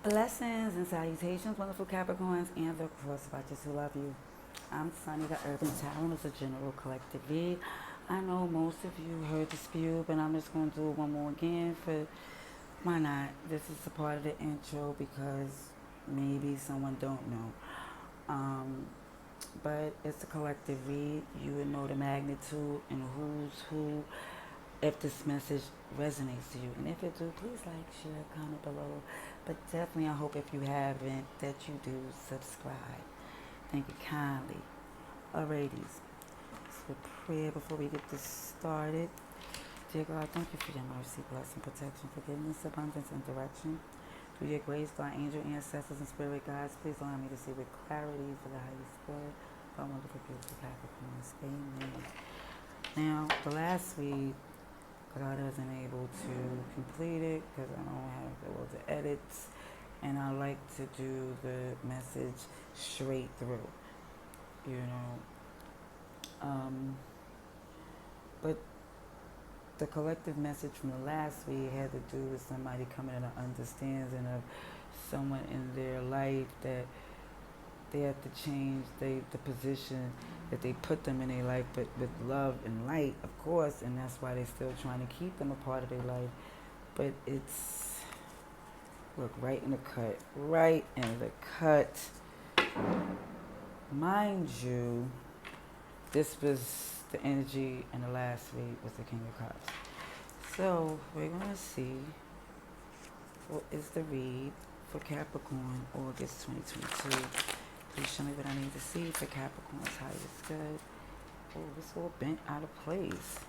Blessings and salutations, wonderful Capricorns and the crosswatchers who love you. I'm Sunny, the Urban Talent. It's a general collective read. I know most of you heard the spew, but I'm just going to do it one more again for why not? This is a part of the intro because maybe someone don't know. Um, but it's a collective read. You would know the magnitude and who's who if this message resonates to you. And if it do, please like, share, comment below. But definitely, I hope if you haven't, that you do subscribe. Thank you kindly. Alrighties. So prayer before we get this started. Dear God, thank you for your mercy, blessing, protection, forgiveness, abundance, and direction. Through your grace, God, angel, ancestors, and spirit guides, please allow me to see with clarity for the highest good. God, wonderful, beautiful Capricorns. Amen. Now, the last week, God wasn't able to complete it because I don't have the edits, and I like to do the message straight through, you know. But the collective message from the last week had to do with somebody coming in an understanding of someone in their life that they have to change the position that they put them in their life, but with love and light, of course, and that's why they're still trying to keep them a part of their life. But it's, look, right in the cut, right in the cut. Mind you, this was the energy in the last week was the King of Cups. So we're going to see what is the read for Capricorn, August 2022. Please show me what I need to see for Capricorn's highest good. Oh, it's all bent out of place.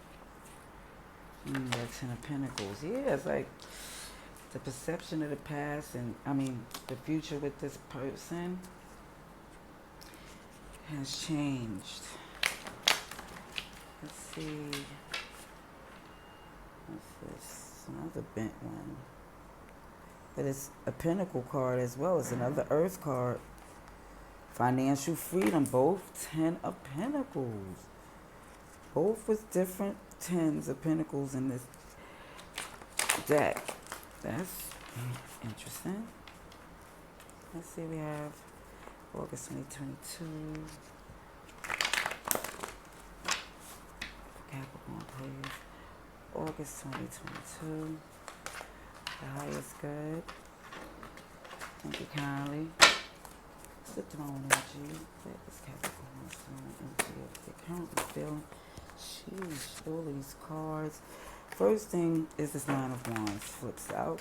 That Ten of Pentacles. Yeah, it's like the perception of the past and, the future with this person has changed. Let's see. What's this? Another bent one. But it's a Pentacle card as well. It's another Earth card. Financial freedom, both 10 of Pentacles. Both with different 10s of Pentacles in this deck. That's interesting. Let's see, we have August 2022. Capricorn, please. August 2022. The highest good. Thank you kindly. The throne energy. That is Capricorn's throne energy of the currently feeling. Sheesh, all these cards. First thing is this Nine of Wands flips out.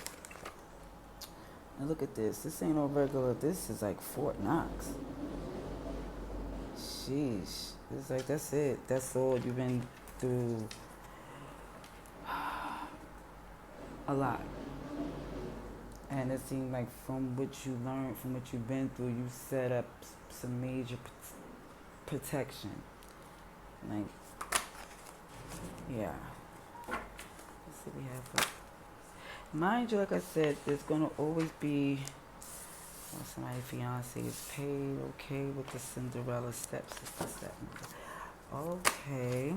Now look at this. This ain't no regular. This is like Fort Knox. Sheesh. It's like, that's it. That's all you've been through. A lot. And it seemed like from what you learned, from what you've been through, you set up some major protection. Like, yeah. Let's see, we have, mind you, like I said, there's going to always be, somebody's fiance is paid, okay, with the Cinderella stepsister stepmother. Okay.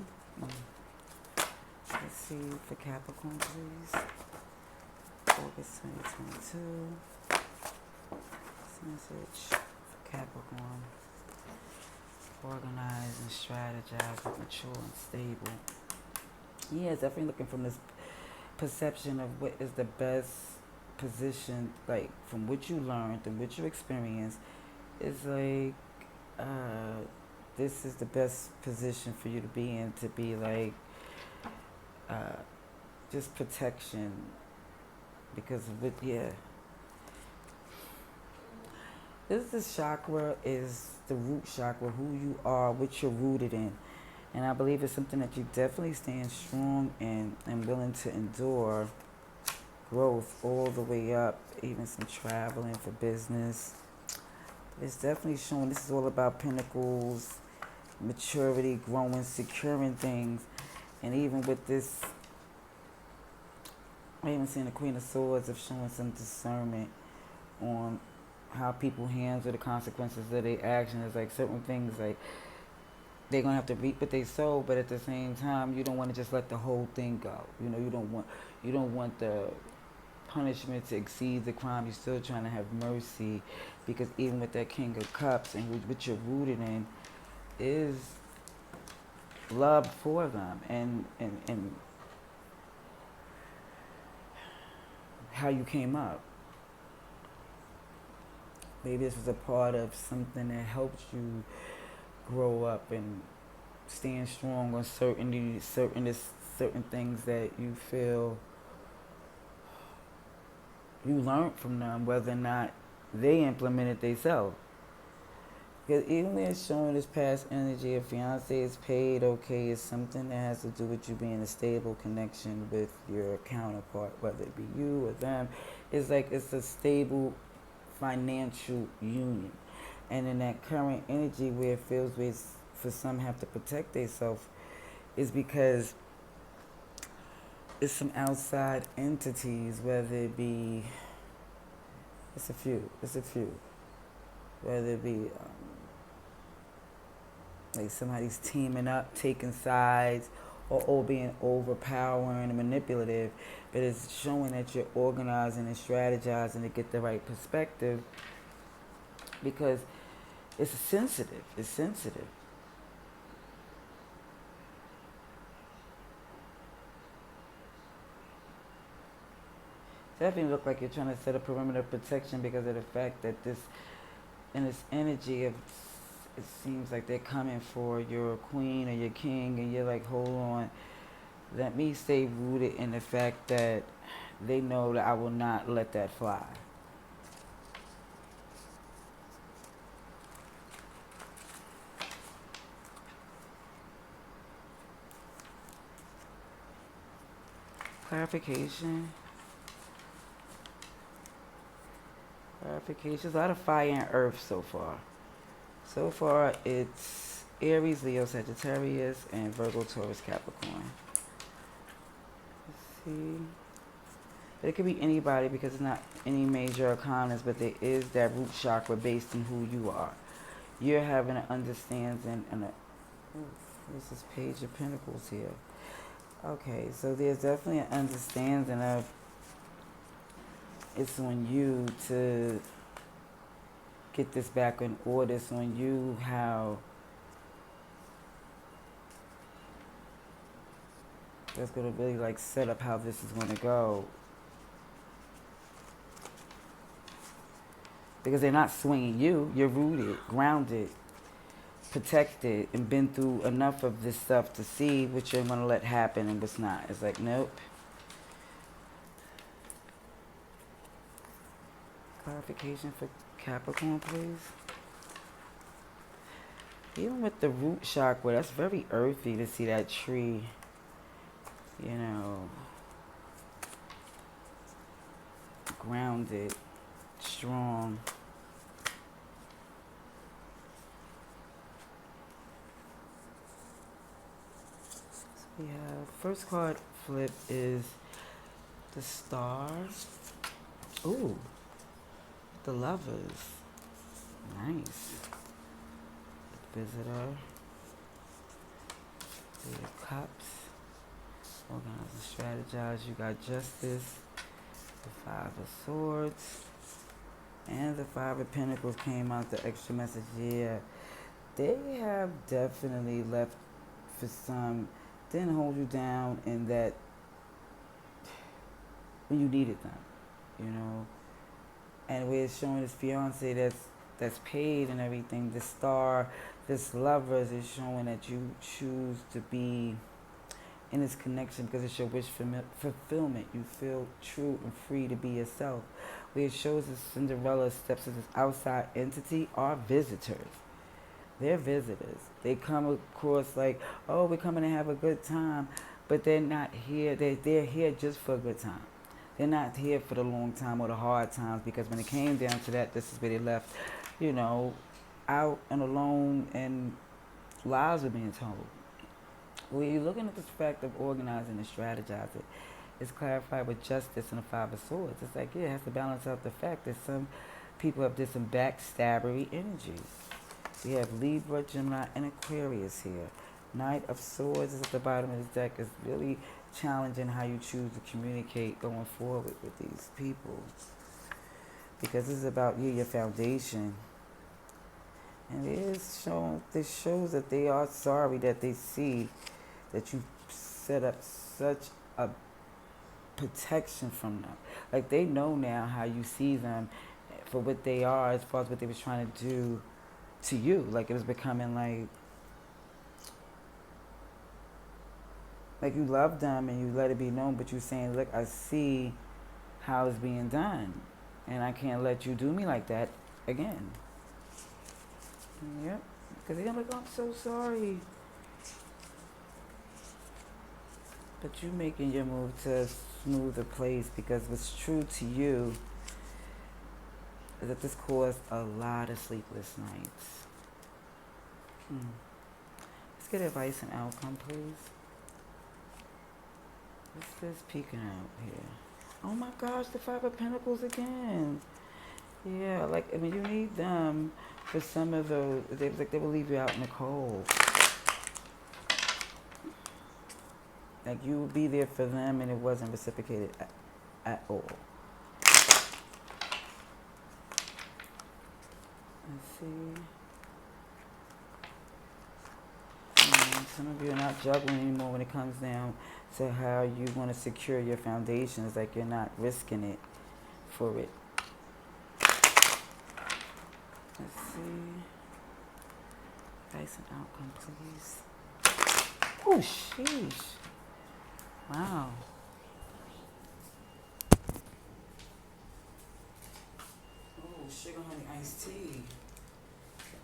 Let's see for Capricorn, please. August 2022. Message for Capricorn. Organize and strategize, but mature and stable. Yeah, it's definitely looking from this perception of what is the best position, like from what you learned and what you experienced. It's like this is the best position for you to be in, to be like just protection. Because of it, yeah. This chakra is the root chakra, who you are, what you're rooted in. And I believe it's something that you definitely stand strong in and willing to endure growth all the way up, even some traveling for business. It's definitely showing this is all about pentacles, maturity, growing, securing things. And even with this, I even seen the Queen of Swords of showing some discernment on how people handle the consequences of their actions. Like certain things, like they're gonna have to reap what they sow, but at the same time, you don't want to just let the whole thing go. You know, you don't want the punishment to exceed the crime. You're still trying to have mercy, because even with that King of Cups and what you're rooted in is love for them, and how you came up. Maybe this was a part of something that helped you grow up and stand strong on certain things that you feel you learned from them, whether or not they implemented themselves. Because even when it's showing this past energy, a fiance is paid, okay, it's something that has to do with you being in a stable connection with your counterpart, whether it be you or them. It's like it's a stable financial union. And in that current energy where it feels like for some have to protect themselves, is because it's some outside entities, whether it be, it's a few, whether it be like somebody's teaming up, taking sides, or being overpowering and manipulative, but it's showing that you're organizing and strategizing to get the right perspective, because it's sensitive. Definitely look like you're trying to set a perimeter of protection because of the fact that in this energy of, it seems like they're coming for your queen or your king, and you're like, hold on, let me stay rooted in the fact that they know that I will not let that fly. Clarification. There's a lot of fire and earth so far. So far, it's Aries, Leo, Sagittarius, and Virgo, Taurus, Capricorn. Let's see. It could be anybody because it's not any major arcanas, but there is that root chakra based in who you are. You're having an understanding and there's this Page of Pentacles here. Okay, so there's definitely an understanding of it's on you to get this back in order. It's on you how that's going to really like set up how this is going to go. Because they're not swinging you. You're rooted, grounded, protected, and been through enough of this stuff to see what you're going to let happen and what's not. It's like, nope. Clarification for Capricorn, please. Even with the root chakra, that's very earthy to see that tree, you know, grounded, strong. So we have, first card flip is the Star. Ooh. The Lovers. Nice. Visitor. The Cups. Organize and strategize. You got Justice. The Five of Swords. And the Five of Pentacles came out, the extra message. Yeah. They have definitely left for some. Didn't hold you down in that when you needed them. You know. And we're showing this fiance that's paid and everything. The Star, this Lovers is showing that you choose to be in this connection because it's your wish fulfillment. You feel true and free to be yourself. Where it shows that Cinderella steps as this outside entity are visitors. They're visitors. They come across like, oh, we're coming to have a good time. But they're not here. They're here just for a good time. They're not here for the long time or the hard times, because when it came down to that, this is where they left, you know, out and alone, and lies were being told. When you're looking at this fact of organizing and strategizing, it's clarified with Justice and the Five of Swords. It's like, yeah, it has to balance out the fact that some people have this some backstabbery energies. We have Libra, Gemini, and Aquarius here. Knight of Swords is at the bottom of the deck. Is really challenging how you choose to communicate going forward with these people. Because this is about you, your foundation. And it is shown, this shows that they are sorry that they see that you set up such a protection from them. Like they know now how you see them for what they are as far as what they was trying to do to you. Like it was becoming like you love them and you let it be known, but you saying, look, I see how it's being done, and I can't let you do me like that again. Yep, because they're like, I'm so sorry. But you making your move to a smoother place, because what's true to you is that this caused a lot of sleepless nights. Let's get advice and outcome, please. What's this peeking out here? Oh my gosh, the Five of Pentacles again. Yeah, like, I mean, you need them for some of those. They will leave you out in the cold. Like, you would be there for them and it wasn't reciprocated at all. Let's see. Some of you are not juggling anymore when it comes down to how you want to secure your foundations. Like, you're not risking it for it. Let's see. Advice and outcome, please. Oh, sheesh. Wow. Oh, sugar honey iced tea.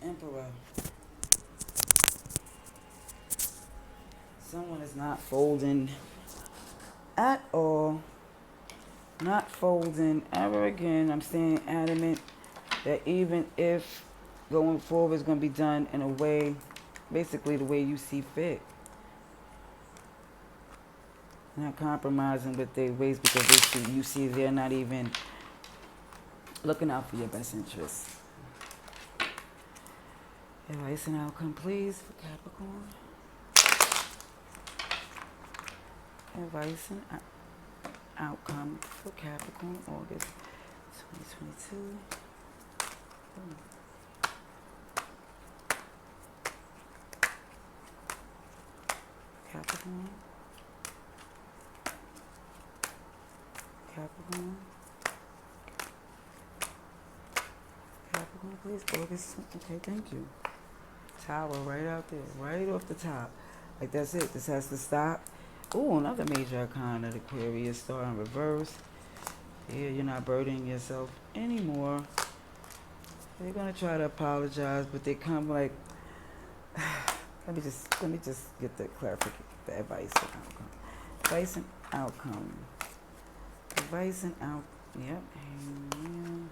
The Emperor. Someone is not folding at all. Not folding ever again. I'm staying adamant that even if going forward is going to be done in a way, basically the way you see fit. Not compromising with their ways, because you see they're not even looking out for your best interests. Advice and outcome, please, for Capricorn. Advice and outcome for Capricorn, August 2022. Capricorn. Capricorn. Capricorn, please. August. Okay, thank you. Tower right out there, right off the top. Like, that's it. This has to stop. Oh, another major arcana, the Aquarius star in reverse. Yeah, you're not burdening yourself anymore. They're gonna try to apologize, but they come like, let me just get the clarification, the advice and outcome. Advice and outcome. Advice and out. Yep. Amen.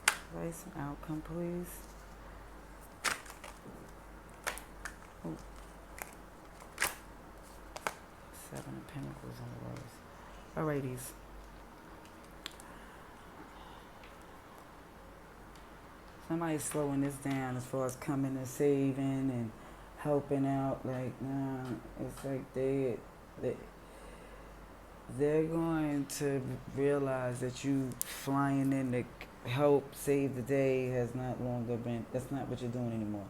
Advice and outcome, please. Oh. Seven of Pentacles in reverse. Alrighties. Somebody's slowing this down as far as coming and saving and helping out. Like, nah, it's like they're going to realize that you flying in to help save the day has not longer been, that's not what you're doing anymore.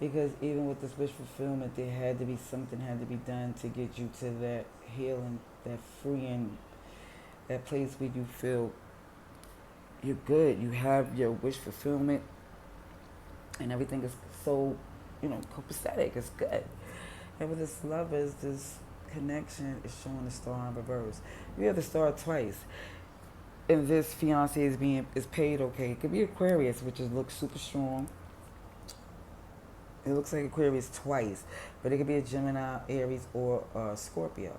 Because even with this wish fulfillment, there had to be something had to be done to get you to that healing, that freeing, that place where you feel you're good. You have your wish fulfillment and everything is so, copacetic. It's good. And with this lovers, this connection is showing the star in reverse. You have the star twice. And this fiance is paid okay. It could be Aquarius, which looks super strong. It looks like Aquarius twice, but it could be a Gemini, Aries, or Scorpio.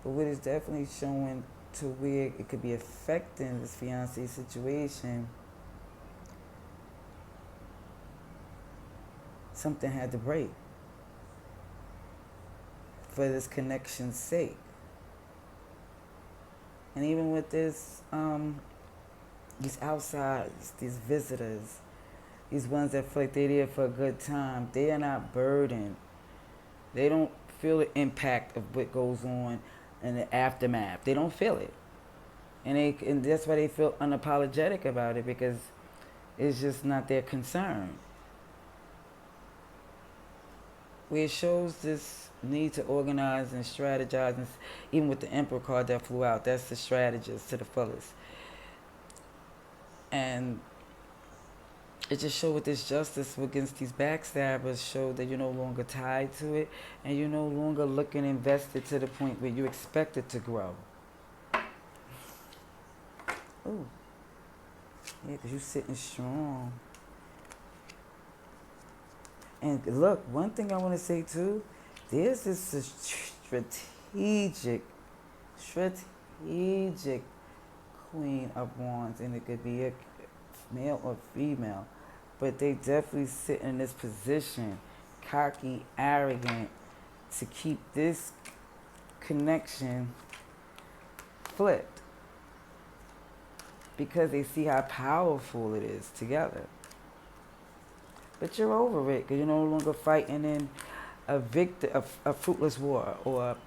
But what is definitely showing to where it could be affecting this fiancé situation, something had to break for this connection's sake. And even with this, these outsiders, these visitors, these ones that feel like they're there for a good time, they are not burdened. They don't feel the impact of what goes on in the aftermath. They don't feel it, and that's why they feel unapologetic about it, because it's just not their concern. Where it shows this need to organize and strategize, and even with the Emperor card that flew out, that's the strategist to the fullest. And it just showed with this justice against these backstabbers, showed that you're no longer tied to it, and you're no longer looking invested to the point where you expect it to grow. Ooh. Yeah, because you're sitting strong. And look, one thing I want to say too, there's this strategic Queen of Wands, and it could be a male or female, but they definitely sit in this position, cocky, arrogant, to keep this connection flipped, because they see how powerful it is together. But you're over it, because you're no longer fighting in a fruitless war, or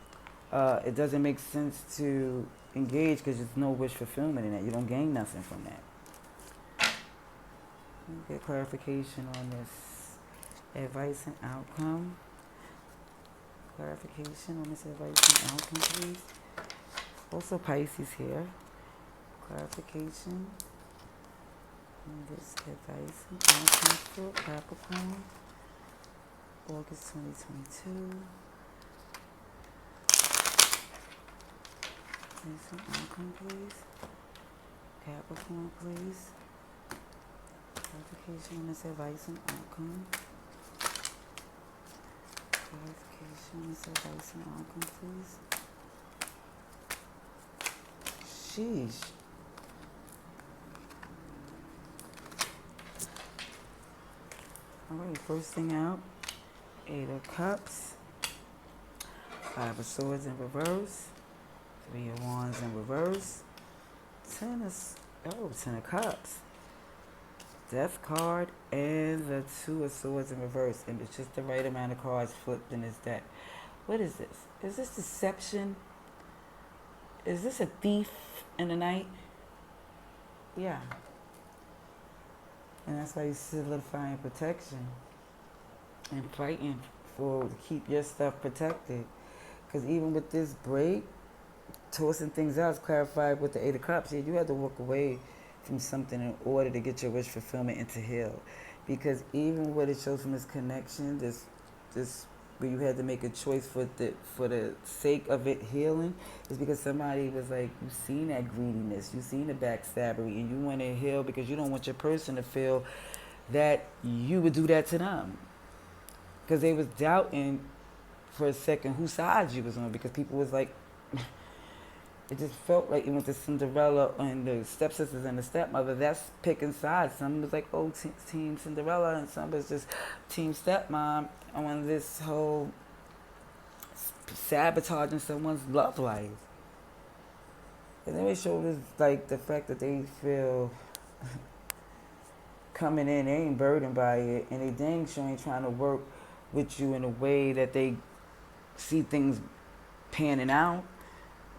it doesn't make sense to engage because there's no wish fulfillment in that. You don't gain nothing from that. Get clarification on this advice and outcome. Clarification on this advice and outcome, please. Also Pisces here. Clarification on this advice and outcome for Capricorn, August 2022. Advice and outcome, please. Capricorn, please. Clarification on this advice and outcome. Clarification on this advice and outcome, please. Sheesh. Alright, first thing out, 8 of Cups, 5 of Swords in reverse, 3 of Wands in reverse, 10 of Cups, Death card, and the 2 of Swords in reverse. And it's just the right amount of cards flipped in this deck. What is this? Is this deception? Is this a thief in the night? Yeah. And that's why you're solidifying protection and fighting to keep your stuff protected. Because even with this break, tossing things out is clarified with the 8 of Cups. Yeah, you have to walk away from something in order to get your wish fulfillment and to heal. Because even what it shows from this connection, this where you had to make a choice for the sake of it healing, is because somebody was like, you've seen that greediness, you've seen the backstabbery, and you want to heal because you don't want your person to feel that you would do that to them. Because they was doubting for a second whose side you was on, because people was like, it just felt like even with the Cinderella and the stepsisters and the stepmother, that's picking sides. Some was like, oh, Team Cinderella, and some was just Team Stepmom on this whole sabotaging someone's love life. And then they showed us like the fact that they feel coming in, they ain't burdened by it, and they dang sure ain't trying to work with you in a way that they see things panning out.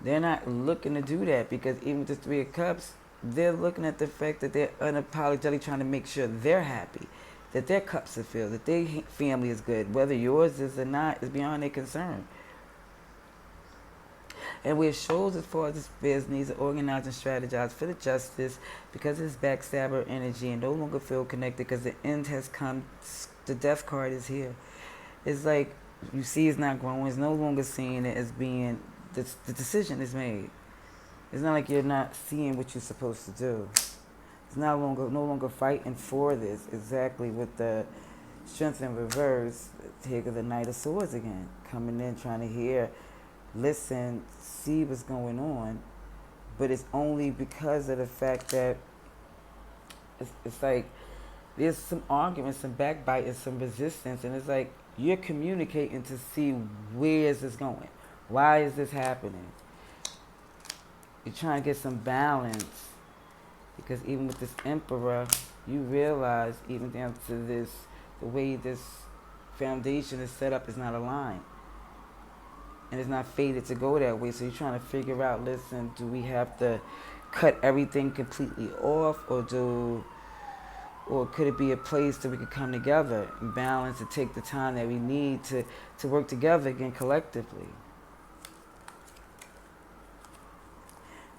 They're not looking to do that, because even with the 3 of Cups, they're looking at the fact that they're unapologetically trying to make sure they're happy, that their cups are filled, that their family is good. Whether yours is or not is beyond their concern. And where it shows as far as this affairs needs to organize and strategize for the justice, because of this backstabber energy, and no longer feel connected because the end has come. The Death card is here. It's like you see it's not growing. It's no longer seeing it as being, the decision is made. It's not like you're not seeing what you're supposed to do. It's no longer fighting for this. Exactly with the Strength in reverse, take the Knight of Swords again. Coming in, trying to hear, listen, see what's going on. But it's only because of the fact that it's like there's some arguments, some backbiting, some resistance. And it's like you're communicating to see where is this going. Why is this happening? You're trying to get some balance. Because even with this Emperor, you realize, even down to this, the way this foundation is set up is not aligned. and it's not fated to go that way. So you're trying to figure out, listen, do we have to cut everything completely off, or could it be a place that we could come together and balance and take the time that we need to work together again collectively?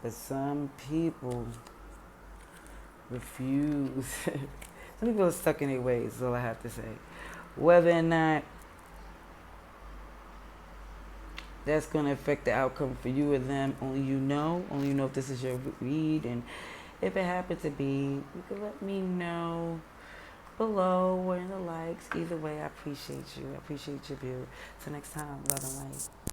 But some people refuse. Some people are stuck in their ways, is all I have to say. Whether or not that's going to affect the outcome for you or them, only you know. Only you know if this is your read. And if it happens to be, you can let me know below or in the likes. Either way, I appreciate you. I appreciate your view. Till next time, love and light.